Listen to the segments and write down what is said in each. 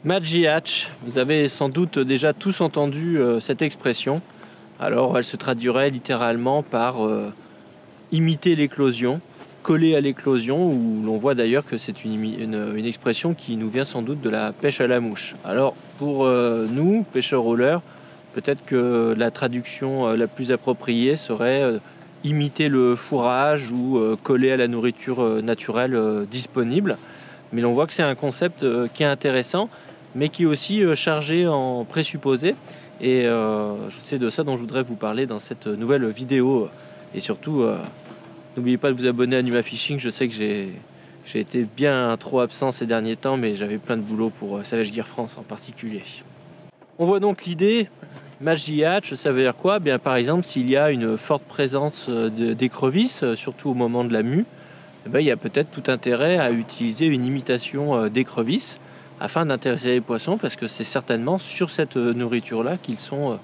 Madji hatch, vous avez sans doute déjà tous entendu cette expression. Alors elle se traduirait littéralement par imiter l'éclosion, coller à l'éclosion, où l'on voit d'ailleurs que c'est une expression qui nous vient sans doute de la pêche à la mouche. Alors pour nous, pêcheurs rouleurs, peut-être que la traduction la plus appropriée serait imiter le fourrage ou coller à la nourriture naturelle disponible. Mais l'on voit que c'est un concept qui est intéressant, mais qui est aussi chargé en présupposés. Et c'est de ça dont je voudrais vous parler dans cette nouvelle vidéo. Et surtout, n'oubliez pas de vous abonner à Numa Fishing. Je sais que j'ai été bien trop absent ces derniers temps, mais j'avais plein de boulot pour Savage Gear France en particulier. On voit donc l'idée. Madji hatch, ça veut dire quoi? Bien, par exemple, s'il y a une forte présence d'écrevisses, surtout au moment de la mue, il y a peut-être tout intérêt à utiliser une imitation d'écrevisses afin d'intéresser les poissons, parce que c'est certainement sur cette nourriture-là qu'ils sont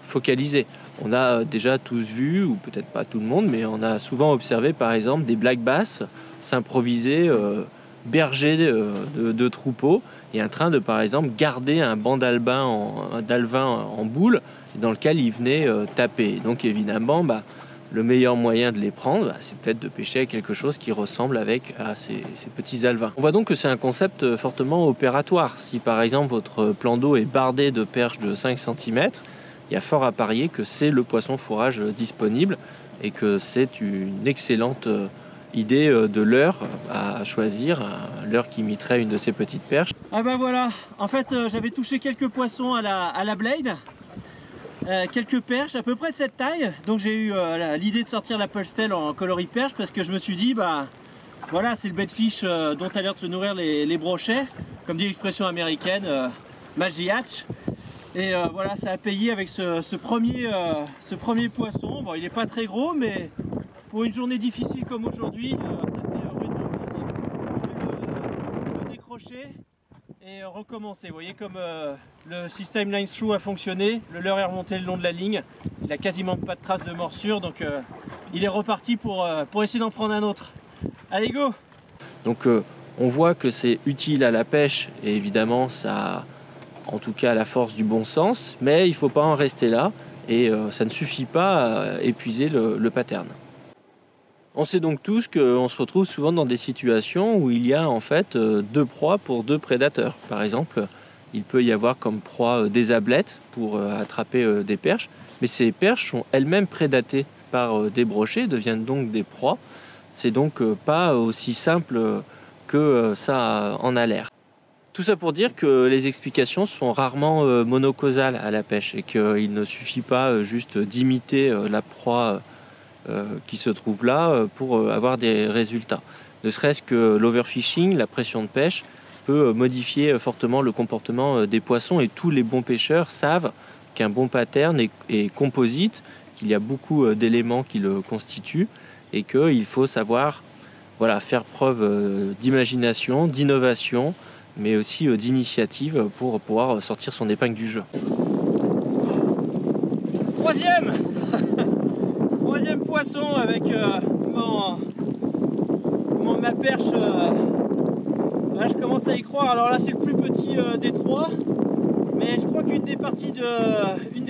focalisés. On a déjà tous vu, ou peut-être pas tout le monde, mais on a souvent observé par exemple des black bass s'improviser berger de troupeaux et en train de par exemple garder un banc d'alevin en boule dans lequel ils venaient taper. Donc évidemment, le meilleur moyen de les prendre, c'est peut-être de pêcher avec quelque chose qui ressemble à ces petits alevins. On voit donc que c'est un concept fortement opératoire. Si par exemple votre plan d'eau est bardé de perches de 5 cm, il y a fort à parier que c'est le poisson fourrage disponible et que c'est une excellente idée de leurre à choisir, un leurre qui imiterait une de ces petites perches. Ah ben voilà, en fait j'avais touché quelques poissons à la blade. Quelques perches à peu près de cette taille, donc j'ai eu l'idée de sortir la Pulse-Tail en coloris perche, parce que je me suis dit voilà, c'est le bait de fish dont a l'air de se nourrir les brochets, comme dit l'expression américaine, Madji hatch. Et voilà, ça a payé avec ce premier poisson. Bon, il n'est pas très gros, mais pour une journée difficile comme aujourd'hui, ça fait rudement plaisir. Je vais le décrocher et recommencer. Vous voyez comme le système line through a fonctionné, le leurre est remonté le long de la ligne, il n'a quasiment pas de traces de morsure, donc il est reparti pour essayer d'en prendre un autre. Allez, go! Donc on voit que c'est utile à la pêche, et évidemment ça, en tout cas à la force du bon sens, mais il ne faut pas en rester là, et ça ne suffit pas à épuiser le pattern. On sait donc tous qu'on se retrouve souvent dans des situations où il y a en fait deux proies pour deux prédateurs. Par exemple, il peut y avoir comme proie des ablettes pour attraper des perches, mais ces perches sont elles-mêmes prédatées par des brochets, deviennent donc des proies. C'est donc pas aussi simple que ça en a l'air. Tout ça pour dire que les explications sont rarement monocausales à la pêche et qu'il ne suffit pas juste d'imiter la proie qui se trouve là pour avoir des résultats. Ne serait-ce que l'overfishing, la pression de pêche, peut modifier fortement le comportement des poissons, et tous les bons pêcheurs savent qu'un bon pattern est composite, qu'il y a beaucoup d'éléments qui le constituent et qu'il faut savoir faire preuve d'imagination, d'innovation, mais aussi d'initiative pour pouvoir sortir son épingle du jeu. Troisième poisson avec ma perche. Là je commence à y croire. Alors là c'est le plus petit des trois, mais je crois qu'une des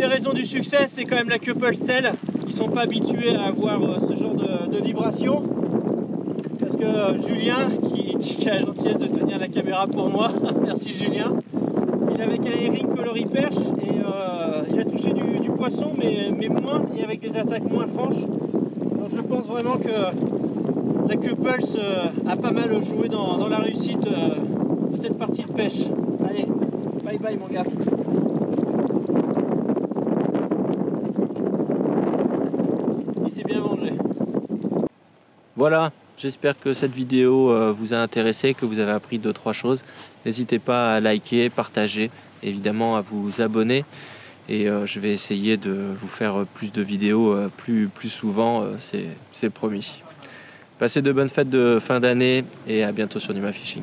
raisons du succès, c'est quand même la queue Pulse-Tail. Ils sont pas habitués à avoir ce genre de vibration, parce que Julien, qui a la gentillesse de tenir la caméra pour moi, merci Julien, il avait un herring coloris perche et il a touché du poisson, mais moins, et avec des attaques moins franches. Donc je pense vraiment que la queue Pulse a pas mal joué dans la réussite de cette partie de pêche. Allez, bye bye mon gars. Il s'est bien vengé. Voilà, j'espère que cette vidéo vous a intéressé, que vous avez appris 2-3 choses. N'hésitez pas à liker, partager, évidemment à vous abonner. Et je vais essayer de vous faire plus de vidéos plus souvent, c'est promis. Passez de bonnes fêtes de fin d'année et à bientôt sur Numa Fishing.